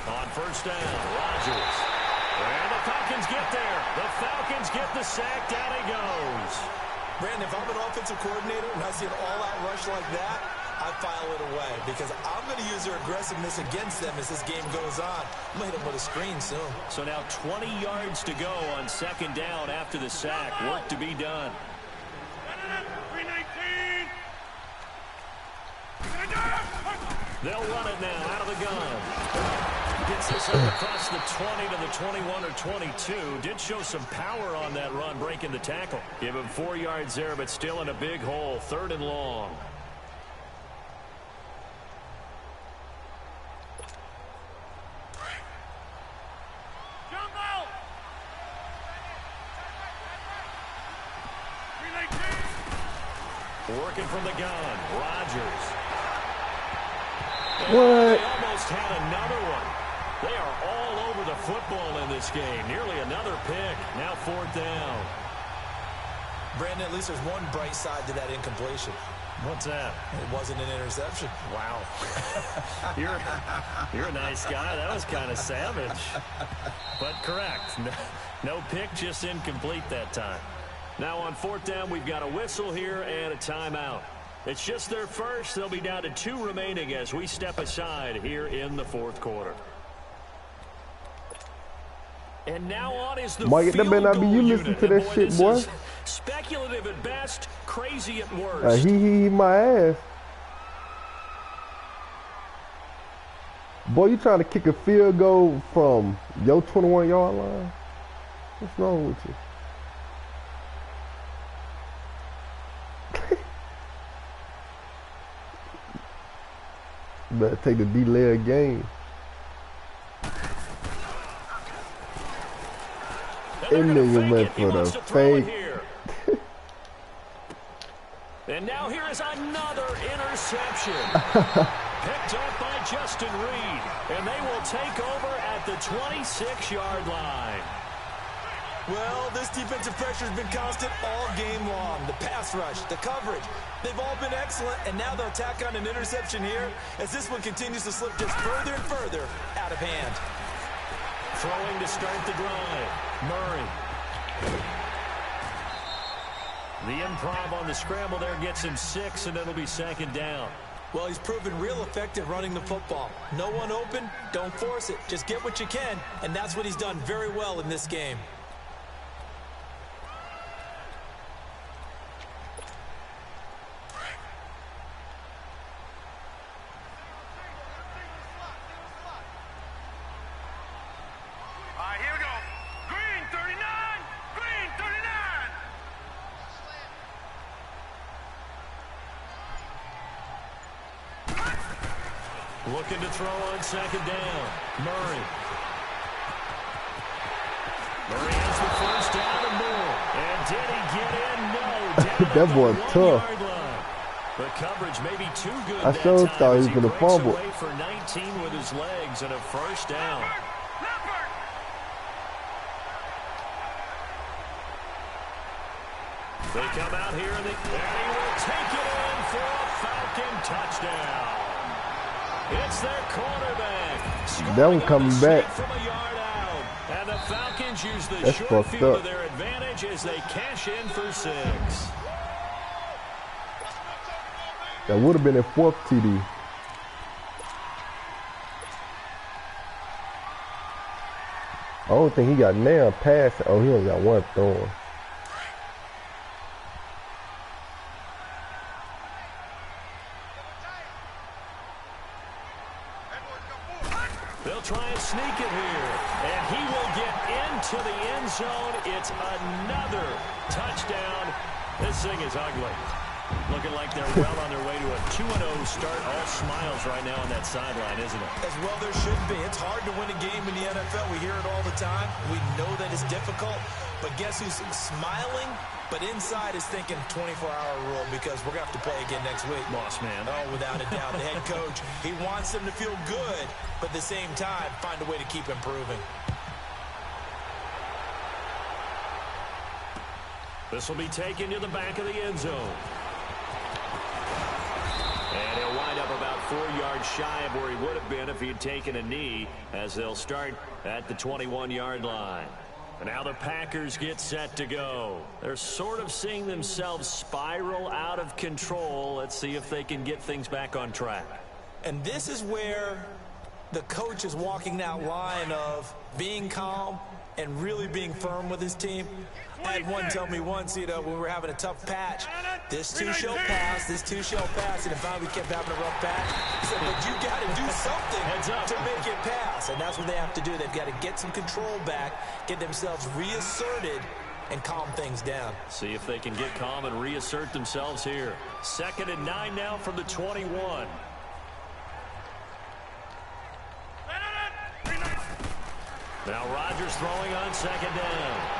On first down, Rodgers. And the Falcons get there. The Falcons get the sack. Down he goes. Brandon, if I'm an offensive coordinator and I see an all-out rush like that, I file it away because I'm going to use their aggressiveness against them as this game goes on. I'm going to hit them with a screen soon. So now 20 yards to go on second down after the sack. Work to be done. 319. They'll run it now out of the gun. Gets this up across the 20 to the 21 or 22. Did show some power on that run, breaking the tackle. Give him 4 yards there, but still in a big hole. 3rd and long. Jumbo. 319. Working from the gun. Rodgers. What? They almost had another one. They are all over the football in this game. Nearly another pick. Now 4th down. Brandon, at least there's one bright side to that incompletion. What's that? It wasn't an interception. Wow. You're a nice guy. That was kind of savage. But correct. No pick, just incomplete that time. Now on 4th down, we've got a whistle here and a timeout. It's just their first. They'll be down to 2 remaining as we step aside here in the 4th quarter. And now on is the Mike, that better not be you listening to that shit, boy. Speculative at best, crazy at worst. He my ass. Boy, you trying to kick a field goal from your 21-yard line? What's wrong with you? Better take the delay of game. That nigga went for the fake. And now here is another interception. Picked up by Justin Reed. And they will take over at the 26-yard line. Well, this defensive pressure has been constant all game long. The pass rush, the coverage, they've all been excellent, and now they'll tack on an interception here as this one continues to slip just further and further out of hand. Throwing to start the drive. Murray. The improv on the scramble there gets him 6, and it'll be 2nd down. Well, he's proven real effective running the football. No one open, don't force it. Just get what you can, and that's what he's done very well in this game. Here we go. Green 39. Green 39. Looking to throw on 2nd down. Murray. Murray has the first down and more. And did he get in? No. That boy tough. The coverage may be too good. I sure thought he was going to fumble. Away for 19 with his legs and a first down. They come out here, and he will take it in for a Falcon touchdown. It's their quarterback. That one coming back. From a yard out. And the Falcons use the short field to their advantage as they cash in for 6. That would have been a 4th TD. I don't think he got nailed pass. Oh, he only got one throw. They'll try and sneak it here. And he will get into the end zone. It's another touchdown. This thing is ugly. Looking like they're well on their way to a 2-0 start. All smiles right now on that sideline, isn't it? As well there should be. It's hard to win a game in the NFL. We hear it all the time. We know that it's difficult. But guess who's smiling? But inside is thinking 24-hour rule because we're going to have to play again next week. Boss man. Oh, without a doubt. The head coach, he wants them to feel good, but at the same time, find a way to keep improving. This will be taken to the back of the end zone. And he'll wind up about 4 yards shy of where he would have been if he had taken a knee, as they'll start at the 21-yard line. And now the Packers get set to go. They're sort of seeing themselves spiral out of control. Let's see if they can get things back on track. And this is where the coach is walking that line of being calm and really being firm with his team. I had one tell me once, you know, when we were having a tough patch, this too shall pass, this too shall pass, and if we kept having a rough patch, he said, but you got to do something to make it pass, and that's what they have to do. They've got to get some control back, get themselves reasserted, and calm things down. See if they can get calm and reassert themselves here. 2nd and 9 now from the 21. Now Rodgers throwing on 2nd down.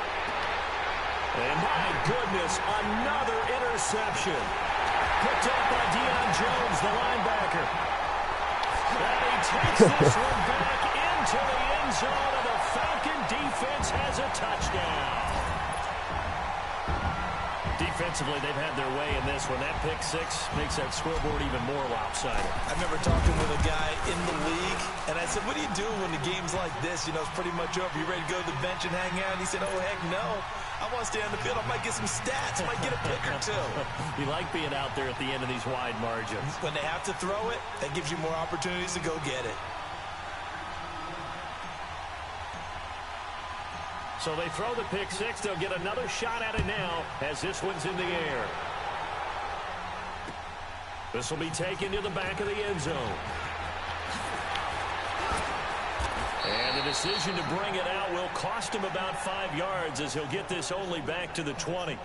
And my goodness, another interception. Picked up by Deion Jones, the linebacker. And he takes this one back into the end zone, and the Falcon defense has a touchdown. Defensively, they've had their way in this one. That pick 6 makes that scoreboard even more lopsided. I remember talking with a guy in the league, and I said, what do you do when the game's like this? You know, it's pretty much over. You ready to go to the bench and hang out? And he said, oh, heck no. I want to stay on the field. I might get some stats. I might get a pick or 2. You like being out there at the end of these wide margins. When they have to throw it, that gives you more opportunities to go get it. So they throw the pick 6. They'll get another shot at it now as this one's in the air. This will be taken to the back of the end zone. And the decision to bring it out will cost him about 5 yards as he'll get this only back to the 20.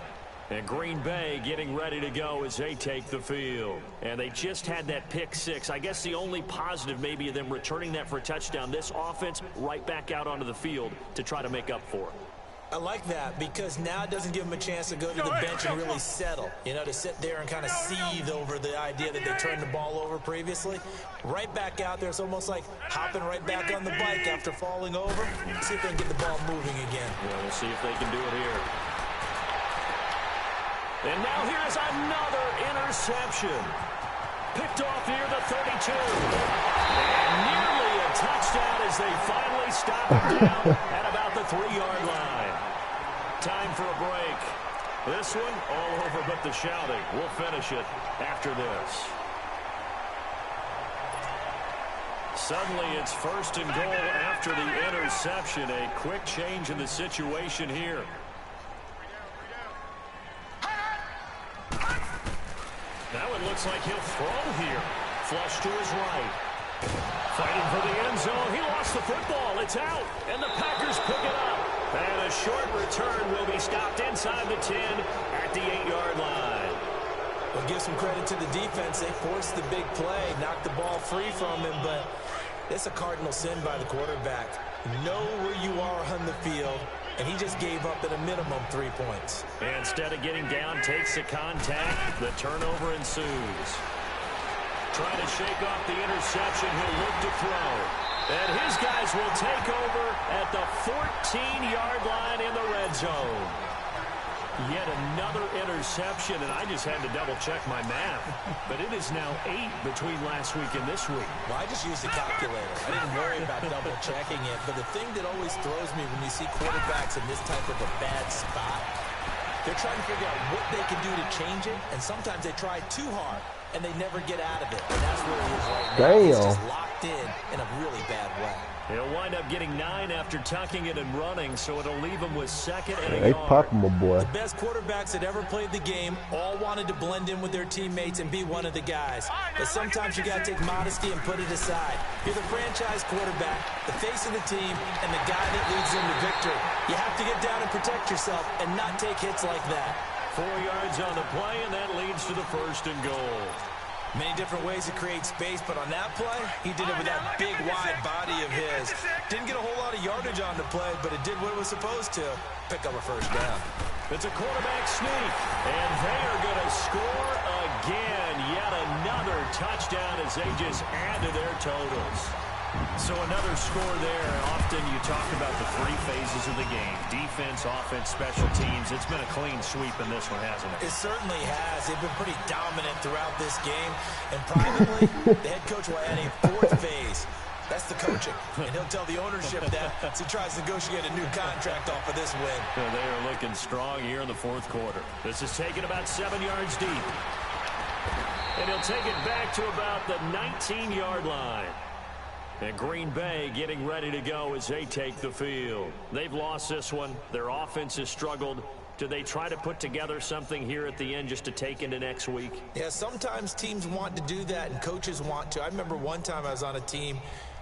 And Green Bay getting ready to go as they take the field. And they just had that pick 6. I guess the only positive maybe of them returning that for a touchdown. This offense right back out onto the field to try to make up for it. I like that because now it doesn't give them a chance to go to the bench and really settle. You know, to sit there and kind of seethe over the idea that they turned the ball over previously. Right back out there. It's almost like hopping right back on the bike after falling over. See if they can get the ball moving again. Well, we'll see if they can do it here. And now here's another interception. Picked off near the 32. And nearly a touchdown as they finally stop it down at about the 3-yard line. Time for a break. This one all over but the shouting. We'll finish it after this. Suddenly it's 1st and goal after the interception. A quick change in the situation here. Now it looks like he'll throw here. Flush to his right. Fighting for the end zone. He lost the football. It's out. And the Packers pick it up. And a short return will be stopped inside the 10 at the 8-yard line. We'll give some credit to the defense. They forced the big play, knocked the ball free from him, but it's a cardinal sin by the quarterback. Know where you are on the field, and he just gave up at a minimum 3 points. And instead of getting down, takes the contact. The turnover ensues. Trying to shake off the interception. He'll look to throw. And his guys will take over at the 14-yard line in the red zone. Yet another interception, and I just had to double-check my math. But it is now 8 between last week and this week. Well, I just used the calculator. I didn't worry about double-checking it. But the thing that always throws me when you see quarterbacks in this type of a bad spot, they're trying to figure out what they can do to change it, and sometimes they try too hard, and they never get out of it. And that's where he is right now. Damn. He's just locked in a really bad way. He'll wind up getting 9 after tucking it and running, so it'll leave him with second and a They yard. popping my boy. The best quarterbacks that ever played the game all wanted to blend in with their teammates and be one of the guys. But sometimes you got to take modesty and put it aside. You're the franchise quarterback, the face of the team, and the guy that leads them to victory. You have to get down and protect yourself and not take hits like that. 4 yards on the play, and that leads to the 1st and goal. Many different ways to create space, but on that play, he did it with that big, wide body of his. Didn't get a whole lot of yardage on the play, but it did what it was supposed to. Pick up a 1st down. It's a quarterback sneak, and they are going to score again. Yet another touchdown as they just add to their totals. So another score there. Often you talk about the 3 phases of the game. Defense, offense, special teams. It's been a clean sweep in this one, hasn't it? It certainly has. They've been pretty dominant throughout this game. And privately, the head coach will add a 4th phase. That's the coaching. And he'll tell the ownership that as he tries to negotiate a new contract off of this win. So they are looking strong here in the 4th quarter. This is taken about 7 yards deep. And he'll take it back to about the 19-yard line. And Green Bay getting ready to go as they take the field. They've lost this one. Their offense has struggled. Do they try to put together something here at the end just to take into next week? Yeah, sometimes teams want to do that and coaches want to. I remember one time I was on a team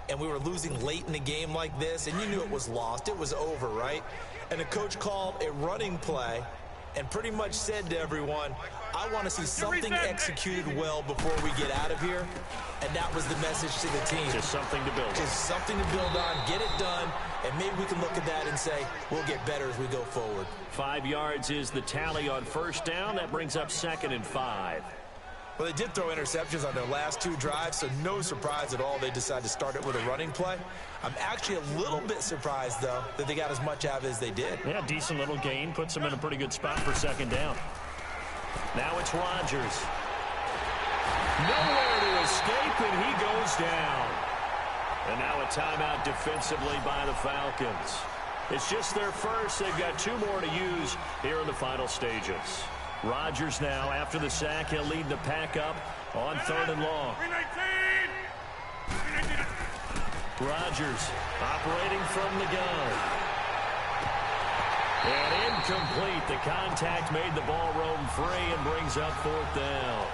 and we were losing late in the game like this, and you knew it was lost. It was over, right? And the coach called a running play and pretty much said to everyone, I want to see something executed well before we get out of here. And that was the message to the team. Just something to build on. Just something to build on, get it done, and maybe we can look at that and say, we'll get better as we go forward. 5 yards is the tally on 1st down. That brings up 2nd and 5. Well, they did throw interceptions on their last 2 drives, so no surprise at all they decided to start it with a running play. I'm actually a little bit surprised, though, that they got as much out of it as they did. Yeah, decent little gain. Puts them in a pretty good spot for 2nd down. Now it's Rodgers. Nowhere to escape, and he goes down. And now a timeout defensively by the Falcons. It's just their first. They've got 2 more to use here in the final stages. Rodgers now, after the sack, he'll lead the pack up on 3rd and long. Rodgers operating from the gun. And incomplete. The contact made the ball roam free and brings up 4th down.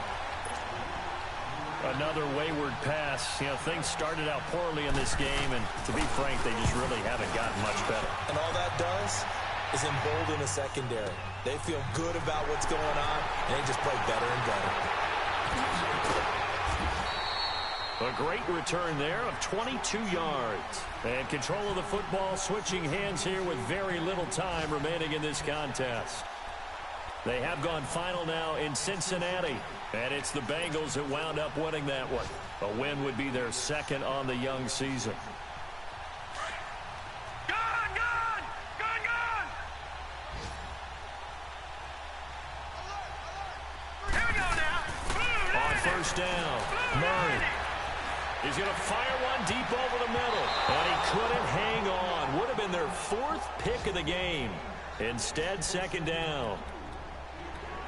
Another wayward pass. You know, things started out poorly in this game, and to be frank, they just really haven't gotten much better. And all that does is embolden the secondary. They feel good about what's going on, and they just play better and better. A great return there of 22 yards. And control of the football switching hands here with very little time remaining in this contest. They have gone final now in Cincinnati. And it's the Bengals that wound up winning that one. A win would be their 2nd on the young season. On 1st down, Murray. He's going to fire one deep over the middle. And he couldn't hang on. Would have been their 4th pick of the game. Instead, 2nd down.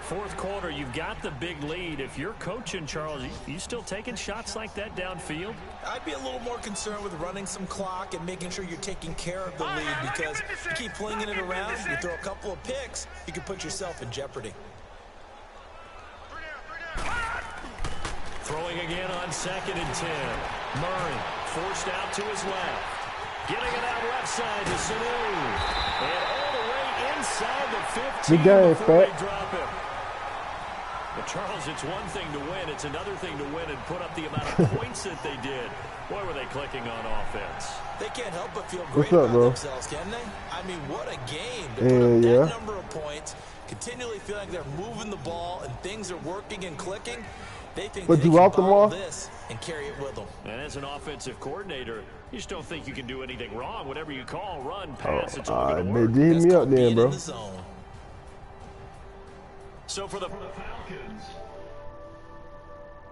4th quarter, you've got the big lead. If you're coaching, Charles, you still taking shots like that downfield? I'd be a little more concerned with running some clock and making sure you're taking care of the lead, because you keep flinging it around, you throw a couple of picks, you can put yourself in jeopardy. Throwing again on 2nd and 10. Murray forced out to his left. Getting it out left side to Sanu. And all the way inside the 15 before they drop him. But Charles, it's one thing to win. It's another thing to win and put up the amount of points that they did. Boy, were they clicking on offense. They can't help but feel great about themselves, can they? I mean, what a game to put up that number of points, continually feel like they're moving the ball and things are working and clicking. They think they can bottle this and carry it with them. And as an offensive coordinator, you just don't think you can do anything wrong. Whatever you call, run, pass, it's all going to work. Hit me up then, bro. So for the Falcons,